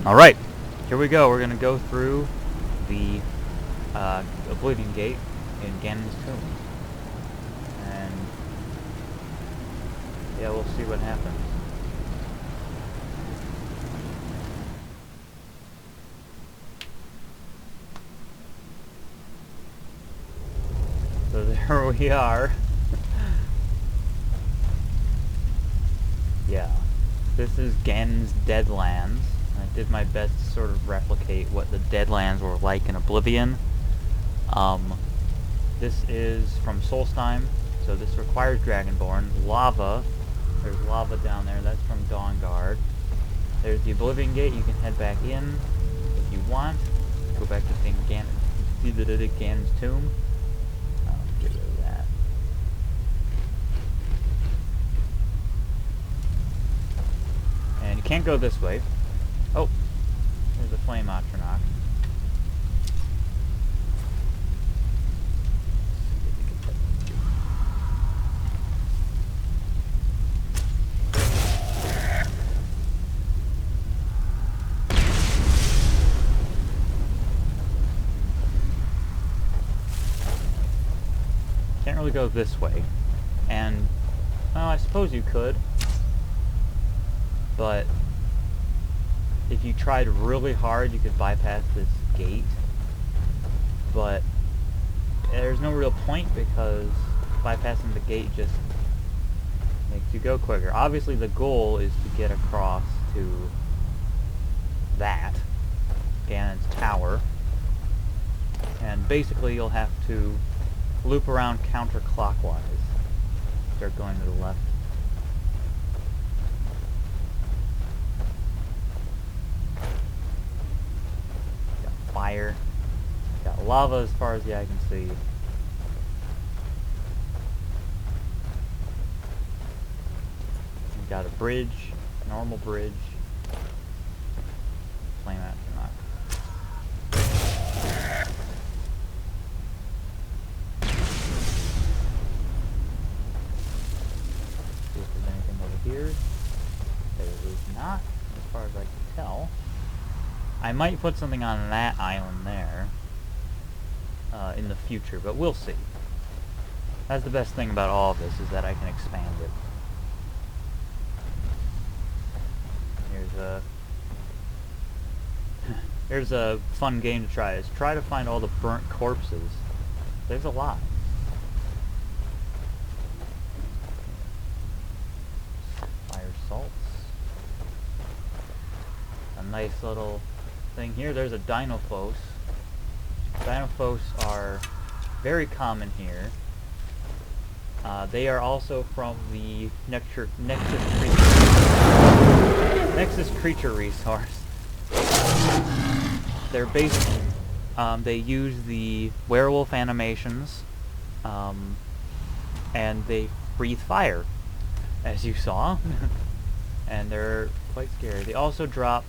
Alright, here we go. We're going to go through the Oblivion Gate in Ganon's tomb. And yeah, we'll see what happens. So there we are. Yeah, this is Ganon's Deadlands. I did my best to sort of replicate what the Deadlands were like in Oblivion. This is from Solstheim, so this requires Dragonborn. Lava, there's lava down there, that's from Dawnguard. There's the Oblivion Gate, you can head back in if you want. Go back to seeing Ganon's tomb. Get rid of that. And you can't go this way. Oh, there's a flame Atronach. Can't really go this way. And, well, I suppose you could. But if you tried really hard, you could bypass this gate. But there's no real point because bypassing the gate just makes you go quicker. Obviously, the goal is to get across to that, Ganon's tower. And basically, you'll have to loop around counterclockwise. Start going to the left. Fire. Got lava as far as the eye can see. We've got a bridge, normal bridge. Flame Atronach. See if there's anything over here. There is not, as far as I can tell. I might put something on that island there in the future, but we'll see. That's the best thing about all of this, is that I can expand it. Here's a fun game to try. Is try to find all the burnt corpses. There's a lot. Fire salts. A nice little thing here. There's a Dinophos. Dinophos are very common here. They are also from the Nexus Creature resource. They're based. They use the werewolf animations, and they breathe fire, as you saw, and they're quite scary. They also drop.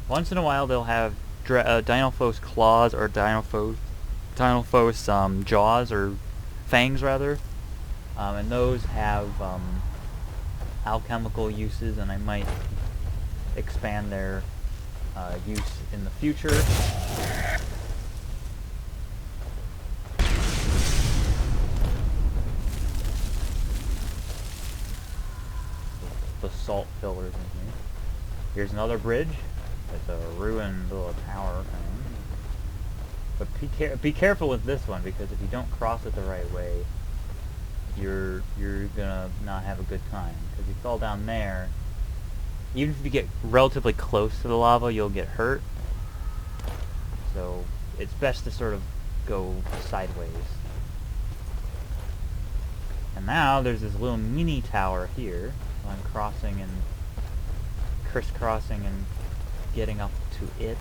Once in a while, they'll have Dinophos claws or Dinophos jaws or fangs rather, and those have alchemical uses, and I might expand their use in the future. The salt pillars in here. Here's another bridge. It's a ruined little tower thing. But be careful with this one, because if you don't cross it the right way, you're gonna not have a good time. Because you fall down there, even if you get relatively close to the lava, you'll get hurt. So it's best to sort of go sideways. And now there's this little mini tower here. I'm crossing and crisscrossing and getting up to it,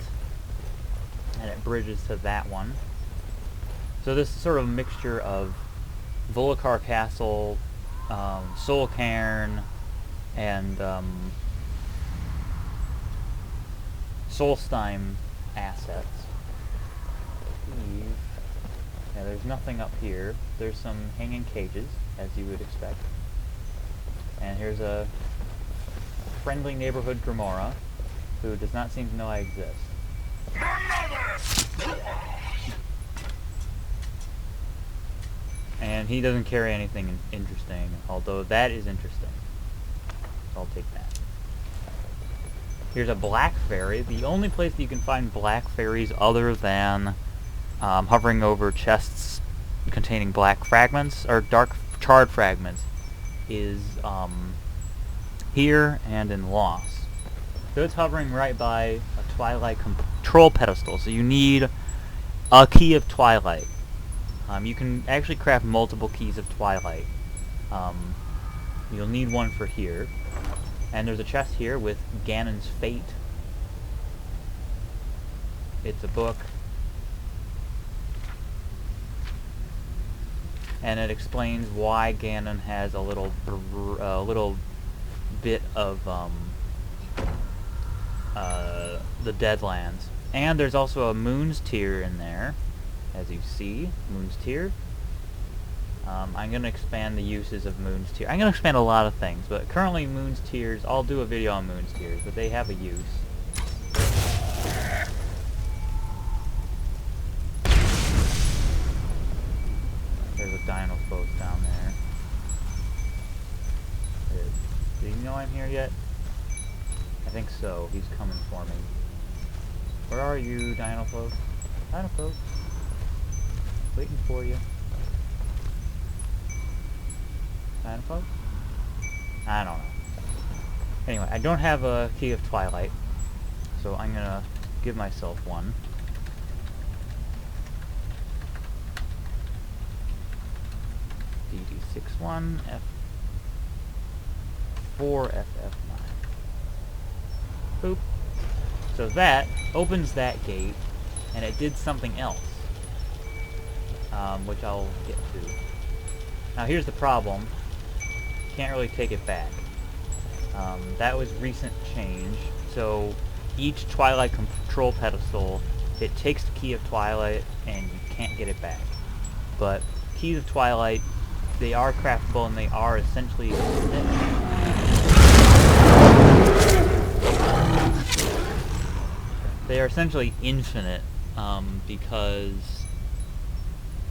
and it bridges to that one. So this is sort of a mixture of Volokar Castle, Soul Cairn, and Solstheim assets. Yeah, there's nothing up here. There's some hanging cages, as you would expect. And here's a friendly neighborhood Grimora. who does not seem to know I exist. And he doesn't carry anything interesting, although that is interesting. So I'll take that. Here's a black fairy. The only place that you can find black fairies other than hovering over chests containing black fragments, or dark charred fragments, is here and in Lost. So it's hovering right by a Twilight control pedestal, so you need a key of Twilight. You can actually craft multiple keys of Twilight. You'll need one for here. And there's a chest here with Ganon's Fate. It's a book. And it explains why Ganon has a little bit of the Deadlands. And there's also a Moon's Tear in there, as you see. Moon's Tear. I'm going to expand the uses of Moon's Tear. I'm going to expand a lot of things, but currently Moon's Tears, I'll do a video on Moon's Tears, but they have a use. There's a Dino-Phos down there. Do you know I'm here yet? I think so. He's coming for me. Where are you, Dino-Phos? Dino-Phos? Waiting for you. Dino-Phos? I don't know. Anyway, I don't have a key of Twilight, so I'm gonna give myself one. DD61 F4 FF9. Boop. So that opens that gate, and it did something else, which I'll get to. Now here's the problem. Can't really take it back. That was recent change, so each Twilight control pedestal, it takes the key of Twilight and you can't get it back. But keys of Twilight, they are craftable and they are essentially infinite, because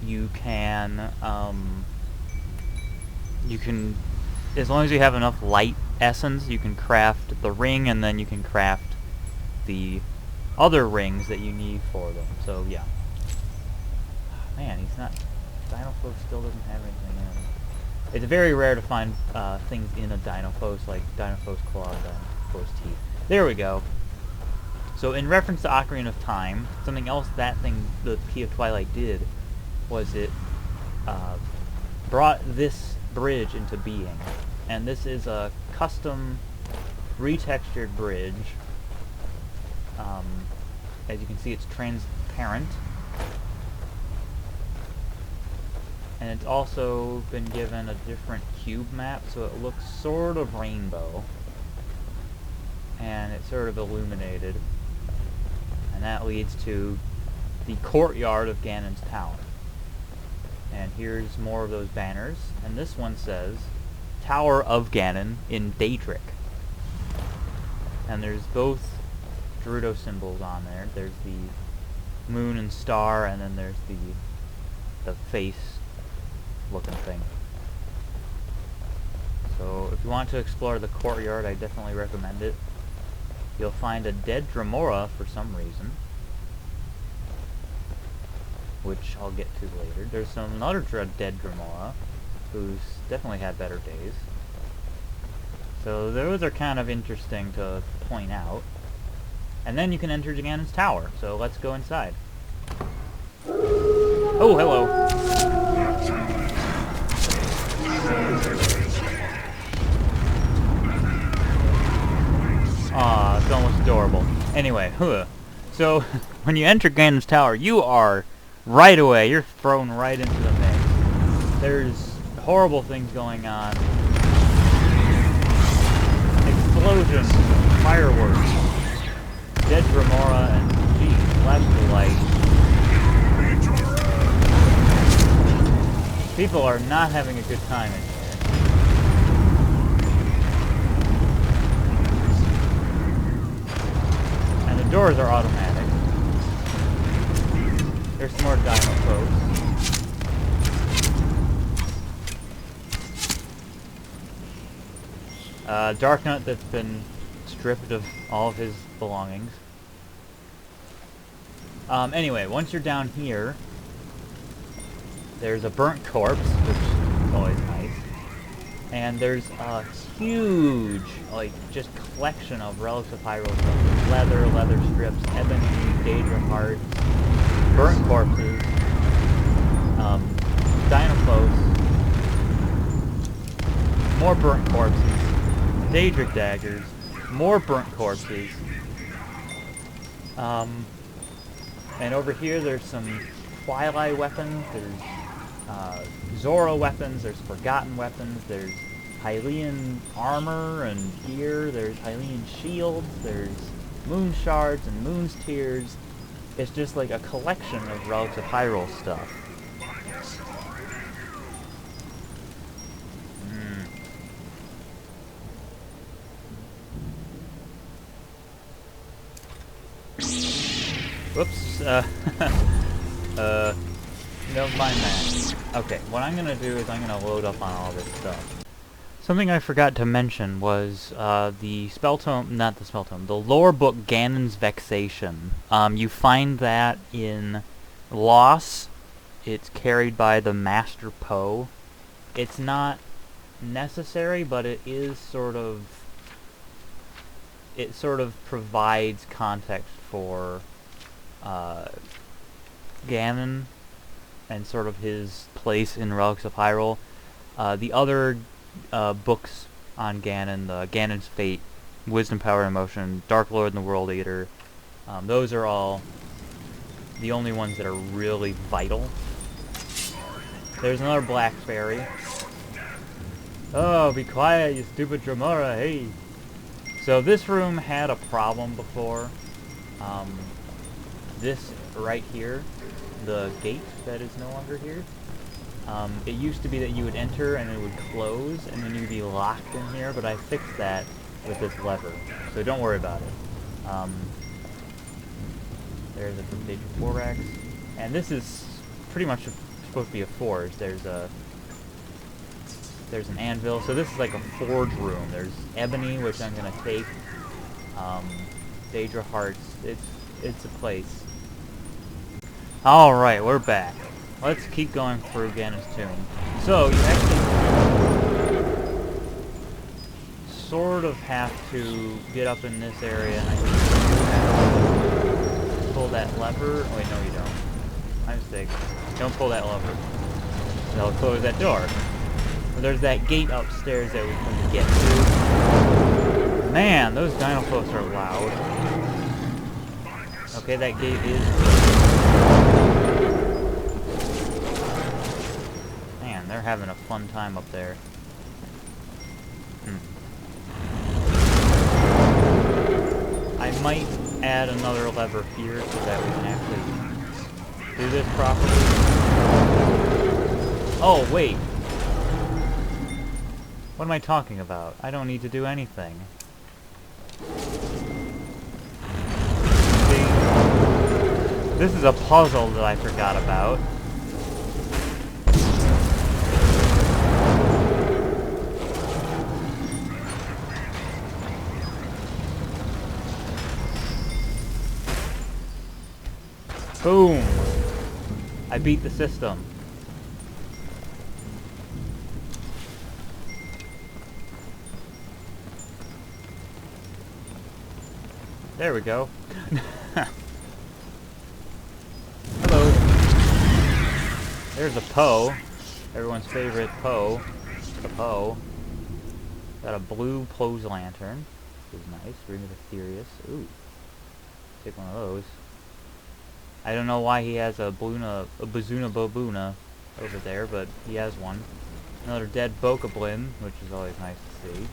you can as long as you have enough light essence, you can craft the ring, and then you can craft the other rings that you need for them. So yeah. Man, he's not... Dino-Phos still doesn't have anything in. It's very rare to find things in a Dino-Phos, like Dino-Phos claw, Dino-Phos teeth. There we go. So in reference to Ocarina of Time, something else that thing, the Key of Twilight, did was it brought this bridge into being. And this is a custom retextured bridge. As you can see, it's transparent. And it's also been given a different cube map, so it looks sort of rainbow. And it's sort of illuminated. And that leads to the courtyard of Ganon's tower. And here's more of those banners. And this one says, Tower of Ganon in Daedric. And there's both Gerudo symbols on there. There's the moon and star, and then there's the face looking thing. So if you want to explore the courtyard, I definitely recommend it. You'll find a dead Dremora for some reason, which I'll get to later. There's another dead Dremora, who's definitely had better days. So those are kind of interesting to point out. And then you can enter Ganon's tower, so let's go inside. Oh, hello! Aw, it's almost adorable. Anyway, so when you enter Ganon's tower, you are right away, you're thrown right into the mix. There's horrible things going on. Explosions, fireworks, dead Dremora, and geez, flash light. People are not having a good time in here. The doors are automatic. There's some more dino folks. Dark Nut that's been stripped of all of his belongings. Anyway, once you're down here, there's a burnt corpse, which is always nice. And there's a huge, like, just collection of Relics of Hyrule stuff. Leather strips, ebony, Daedra hearts, burnt corpses, Dinophos, more burnt corpses, Daedric daggers, more burnt corpses. And over here there's some Twilight weapons, there's Zora weapons, there's Forgotten weapons, there's Hylian armor and gear, there's Hylian shields, there's moon shards and moon's tears. It's just like a collection of Relics of Hyrule stuff. Whoops, never mind that. Okay, what I'm gonna do is I'm gonna load up on all this stuff. Something I forgot to mention was, the spell tome, not the spell tome, the lore book Ganon's Vexation. You find that in Loss. It's carried by the Master Poe. It's not necessary, but it is it sort of provides context for Ganon and sort of his place in Relics of Hyrule. The other books on Ganon, Ganon's Fate, Wisdom, Power, and Emotion, Dark Lord and the World Eater, those are all the only ones that are really vital. There's another black fairy. Oh, be quiet, you stupid Dremora, hey! So this room had a problem before. This right here, the gate that is no longer here, it used to be that you would enter and it would close and then you'd be locked in here, but I fixed that with this lever, so don't worry about it. There's a Daedric Borax, and this is pretty much supposed to be a forge. There's an anvil, so this is like a forge room. There's ebony, which I'm gonna take. Daedra hearts. It's a place. All right, we're back. Let's keep going through Ganon's tomb. So you actually sort of have to get up in this area, and I think you pull that lever. Oh wait, no, you don't. My mistake. Don't pull that lever. That'll close that door. There's that gate upstairs that we can get to. Man, those Dinophos are loud. Okay, that gate is... Man, they're having a fun time up there. I might add another lever here so that we can actually do this properly. Oh, wait. What am I talking about? I don't need to do anything. See? This is a puzzle that I forgot about. Boom! I beat the system. There we go. Hello. There's a Poe. Everyone's favorite Poe. The Poe. Got a blue Poe's lantern. Which is nice. Ring of Aetherius. Ooh. Take one of those. I don't know why he has a Bazuna Babuna over there, but he has one. Another dead Bokoblin, which is always nice to see.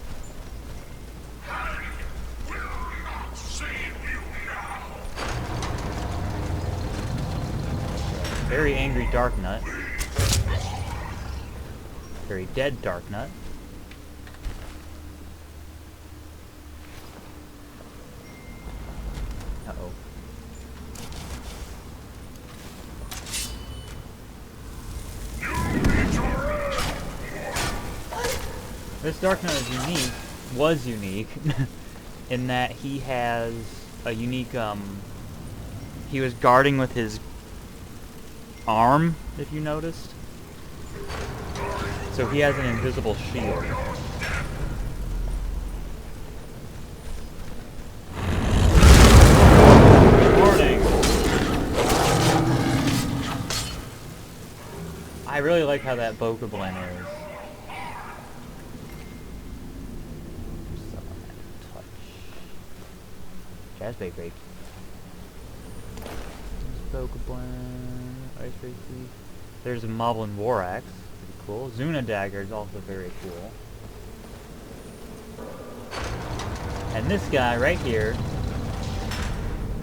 Very angry Dark Nut. Very dead Dark Nut. Uh-oh. This Dark Knight is unique, was unique, in that he has a unique, he was guarding with his arm, if you noticed. So he has an invisible shield. Warning! I really like how that Bokoblin is. Jazz Bakery. Bokoblin, Ice Racy. There's a Moblin War Axe, pretty cool. Zuna Dagger is also very cool. And this guy right here,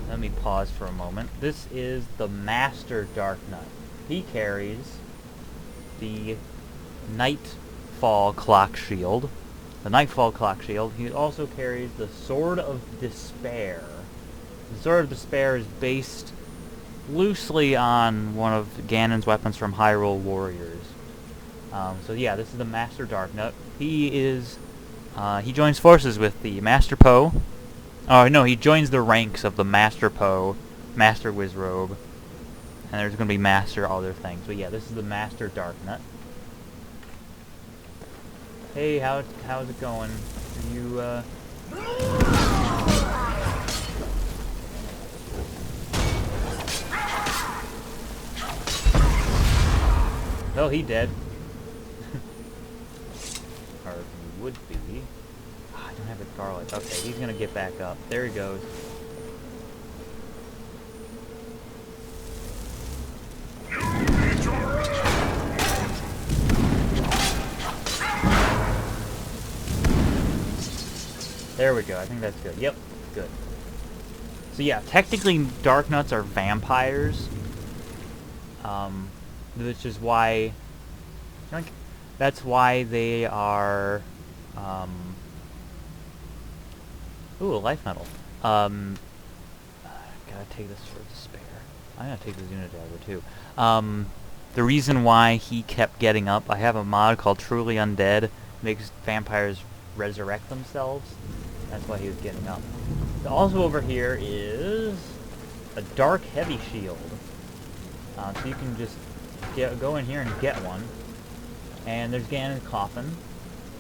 let me pause for a moment. This is the Master Dark Knight. He carries the Nightfall Clock Shield. The Nightfall Clock Shield. He also carries the Sword of Despair. The Sword of Despair is based loosely on one of Ganon's weapons from Hyrule Warriors. So yeah, this is the Master Dark Knight. He is, he joins forces with the Master Poe. Oh no, he joins the ranks of the Master Poe, Master Wizrobe, and there's going to be Master other things. But yeah, this is the Master Dark Knight. Hey, how's it going? Are you, Oh, he dead. Or he would be. Oh, I don't have a garlic. Okay, he's gonna get back up. There he goes. There we go. I think that's good. Yep, good. So yeah, technically Dark Knights are vampires. Which is why, like, that's why they are, ooh, a life medal. Gotta take this for despair. I'm gonna take the Zuna Dagger too. The reason why he kept getting up, I have a mod called Truly Undead, makes vampires resurrect themselves. That's why he was getting up. Also over here is a Dark Heavy Shield. So you can just go in here and get one. And there's Ganon's Coffin,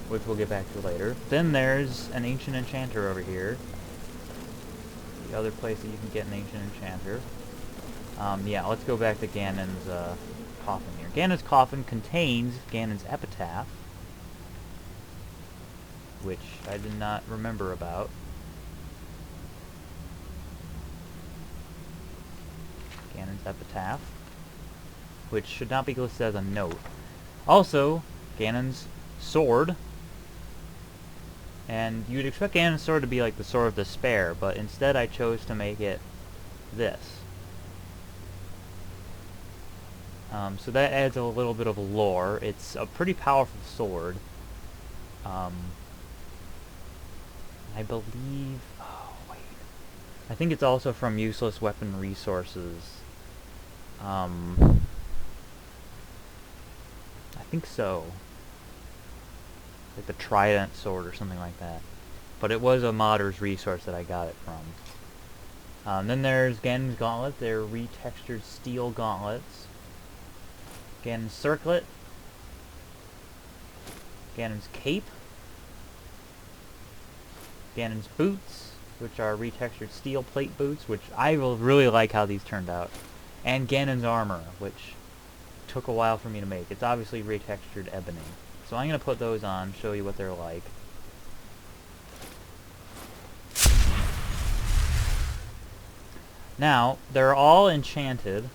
which we'll get back to later. Then there's an Ancient Enchanter over here. The other place that you can get an Ancient Enchanter. Yeah, let's go back to Ganon's coffin here. Ganon's coffin contains Ganon's epitaph, which I did not remember about. Ganon's epitaph, which should not be listed as a note. Also, Ganon's sword. And you'd expect Ganon's sword to be like the Sword of Despair, but instead I chose to make it this. So that adds a little bit of lore. It's a pretty powerful sword. I believe... Oh, wait. I think it's also from Useless Weapon Resources. I think so. Like the Trident Sword or something like that. But it was a modder's resource that I got it from. Then there's Ganon's Gauntlet. They're retextured steel gauntlets. Ganon's Circlet. Ganon's Cape. Ganon's Boots, which are retextured steel plate boots, which I will really like how these turned out. And Ganon's Armor, which took a while for me to make. It's obviously retextured ebony. So I'm going to put those on, show you what they're like. Now, they're all enchanted.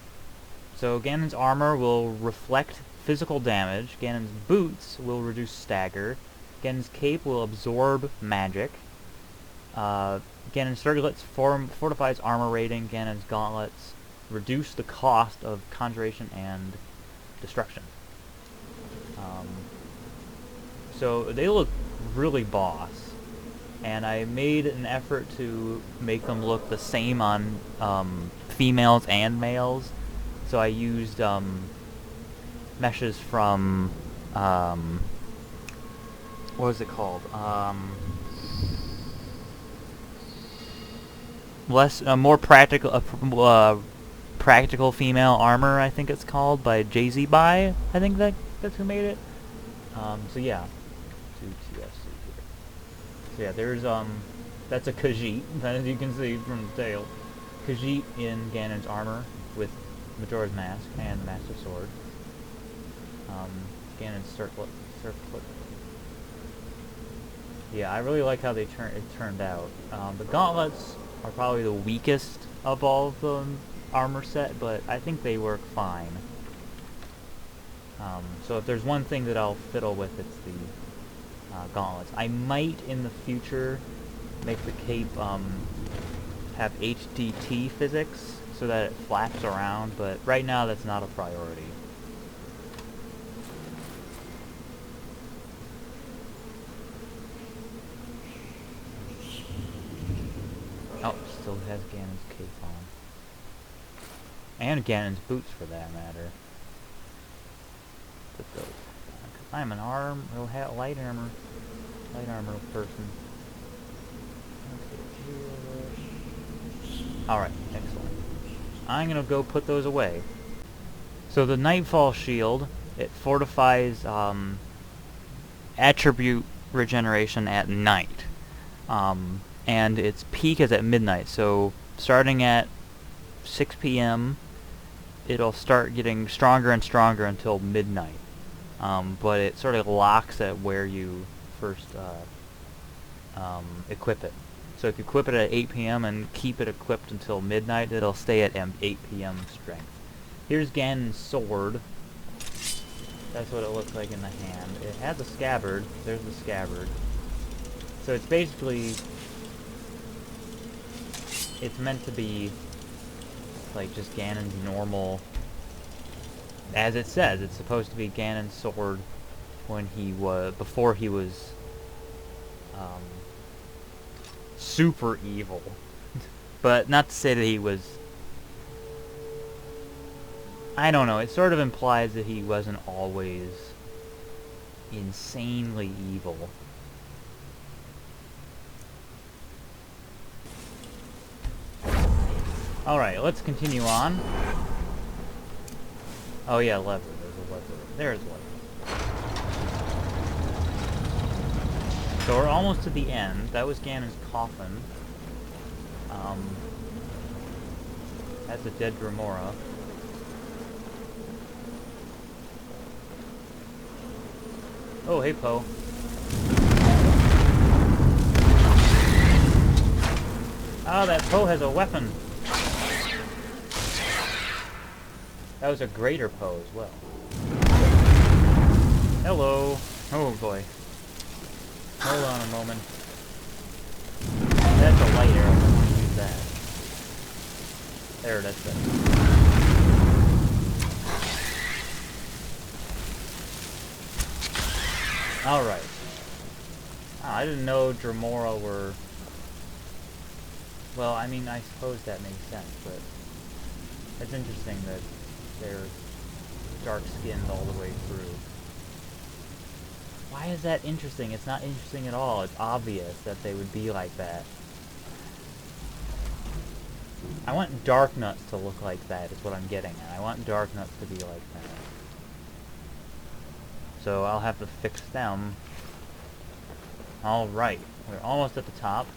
So Ganon's armor will reflect physical damage. Ganon's boots will reduce stagger. Ganon's cape will absorb magic. Ganon's circlets fortifies armor rating. Ganon's gauntlets reduce the cost of conjuration and destruction. So they look really boss. And I made an effort to make them look the same on females and males. So I used meshes from what was it called? More practical, practical female armor, I think it's called, by Jay-Z I think that's who made it. So yeah, 2TSC here. So yeah, there's that's a Khajiit, as you can see from the tail. Khajiit in Ganon's armor with Majora's Mask and the Master Sword. Ganon's circlet. Yeah, I really like how it turned out. The gauntlets are probably the weakest of all of the armor set, but I think they work fine. So if there's one thing that I'll fiddle with, it's the gauntlets. I might in the future make the cape have HDT physics so that it flaps around, but right now that's not a priority. Oh, still has Ganon's cape on. And Ganon's boots, for that matter. Put those on, 'cause I'm an light armor person. Alright, excellent. I'm gonna go put those away. So the Nightfall Shield, it fortifies attribute regeneration at night. And its peak is at midnight, so starting at 6 p.m. it'll start getting stronger and stronger until midnight. But it sort of locks at where you first equip it. So if you equip it at 8 p.m. and keep it equipped until midnight, it'll stay at 8 p.m. strength. Here's Ganon's sword. That's what it looks like in the hand. It has a scabbard. There's the scabbard. So it's basically... it's meant to be like just Ganon's normal... as it says, it's supposed to be Ganon's sword when he was... before he was... super evil. But not to say that he was... I don't know, it sort of implies that he wasn't always insanely evil. Alright, let's continue on. Oh yeah, lever. There's a lever. There's lever. So we're almost to the end. That was Ganon's coffin. That's a dead Dremora. Oh, hey, Poe. Oh, that Poe has a weapon. That was a greater Poe as well. Hello. Oh boy. Hold on a moment. That's a light arrow. I don't want to use that. There, that's it. Alright. Oh, I didn't know Dremora were... well, I mean, I suppose that makes sense, but... it's interesting that they're dark-skinned all the way through. Why is that interesting? It's not interesting at all. It's obvious that they would be like that. I want Dark Nuts to look like that, is what I'm getting at. I want Dark Nuts to be like that. So I'll have to fix them. Alright, we're almost at the top.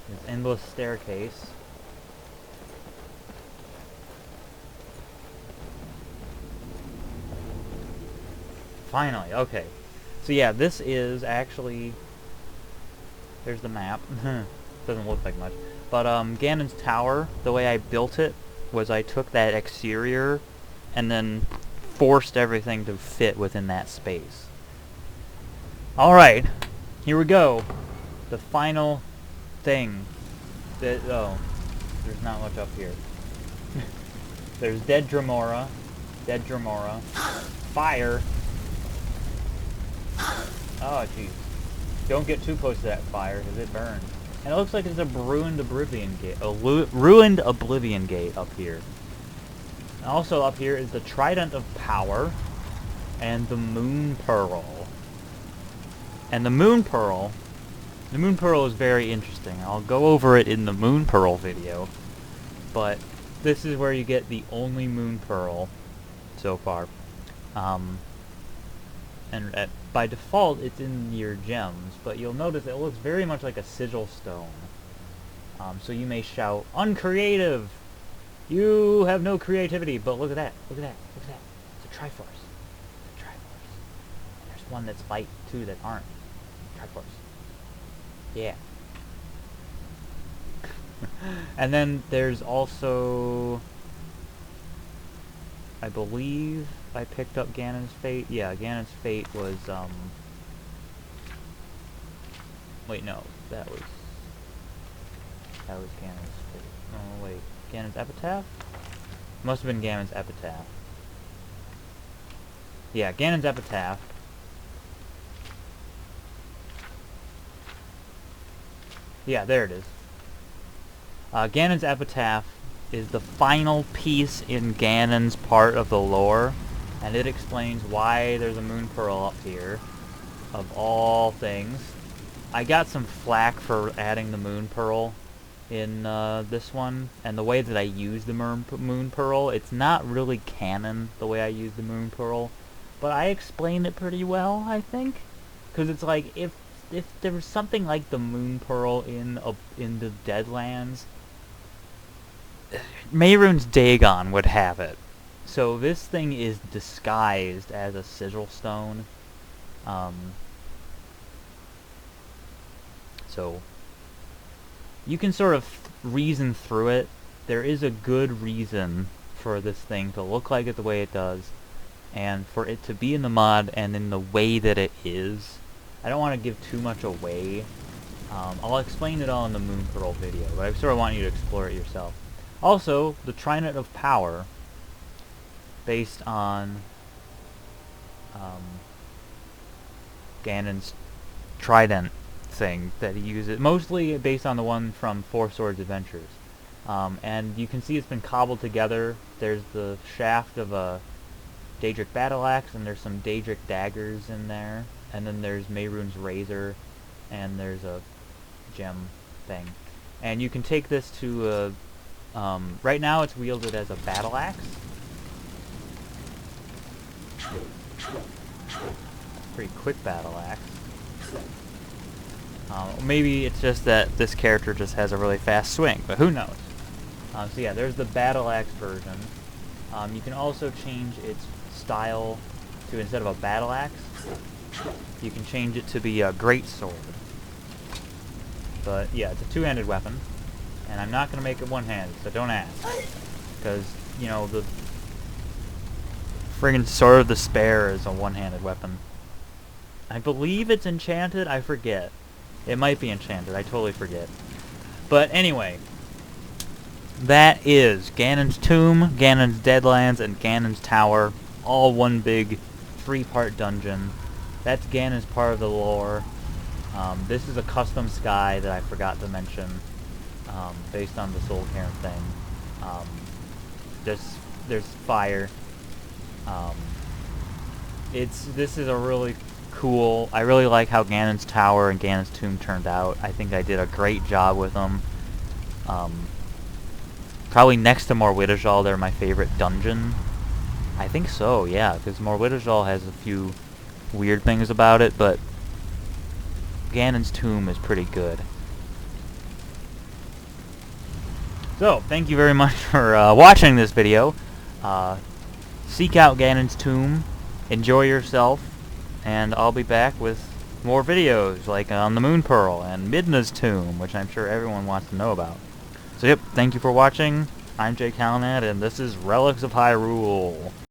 This endless staircase. Finally, okay. So yeah, this is actually... there's the map. Doesn't look like much. But Ganon's tower, the way I built it was I took that exterior and then forced everything to fit within that space. Alright, here we go. The final thing. Oh, there's not much up here. There's dead Dremora. Dead Dremora. Fire. Oh, jeez. Don't get too close to that fire, because it burns. And it looks like there's a ruined Oblivion Gate. A ruined Oblivion Gate up here. And also up here is the Trident of Power. and the Moon Pearl. And the Moon Pearl is very interesting. I'll go over it in the Moon Pearl video, but this is where you get the only Moon Pearl so far. By default, it's in your gems, but you'll notice it looks very much like a sigil stone. So you may shout, "Uncreative! You have no creativity!" But look at that! Look at that! Look at that! It's a Triforce. It's a Triforce. And there's one that's light too that aren't Triforce. Yeah. And then there's also, I believe I picked up Ganon's Fate. Yeah, Ganon's Fate was, wait, no, that was Ganon's Fate. Oh, wait, Ganon's Epitaph? Must have been Ganon's Epitaph. Yeah, Ganon's Epitaph. Yeah, there it is. Ganon's Epitaph is the final piece in Ganon's part of the lore, and it explains why there's a Moon Pearl up here, of all things. I got some flack for adding the Moon Pearl in this one, and the way that I use the Moon Pearl, it's not really canon the way I use the Moon Pearl, but I explained it pretty well, I think, because it's like, if there was something like the Moon Pearl in the Deadlands, Mehrunes Dagon would have it. So this thing is disguised as a sigil stone. So you can sort of reason through it. There is a good reason for this thing to look like it the way it does, and for it to be in the mod and in the way that it is. I don't want to give too much away. I'll explain it all in the Moon Pearl video, but I sort of want you to explore it yourself. Also, the Trident of Power, based on Ganon's trident thing that he uses, mostly based on the one from Four Swords Adventures. And you can see it's been cobbled together. There's the shaft of a Daedric Battle Axe, and there's some Daedric daggers in there. And then there's Mehrunes' razor, and there's a gem thing. And you can take this to a... right now it's wielded as a battle axe. Pretty quick battle axe. Maybe it's just that this character just has a really fast swing, but who knows? So yeah, there's the battle axe version. You can also change its style to, instead of a battle axe, you can change it to be a great sword. But yeah, it's a two-handed weapon, and I'm not gonna make it one-handed, so don't ask, because you know the friggin' Sword of Despair is a one-handed weapon. I believe it's enchanted. I forget. It might be enchanted. I totally forget. But anyway, that is Ganon's Tomb, Ganon's Deadlands, and Ganon's Tower, all one big 3-part dungeon. That's Ganon's part of the lore. This is a custom sky that I forgot to mention, based on the Soul Cairn thing. There's fire. This is a really cool... I really like how Ganon's Tower and Ganon's Tomb turned out. I think I did a great job with them. Probably next to Morwhidajal, they're my favorite dungeon. I think so, yeah, because Morwhidajal has a few weird things about it, but Ganon's Tomb is pretty good. So, thank you very much for watching this video. Seek out Ganon's Tomb, enjoy yourself, and I'll be back with more videos, like on the Moon Pearl and Midna's Tomb, which I'm sure everyone wants to know about. So yep, thank you for watching. I'm Jay Callanan, and this is Relics of Hyrule.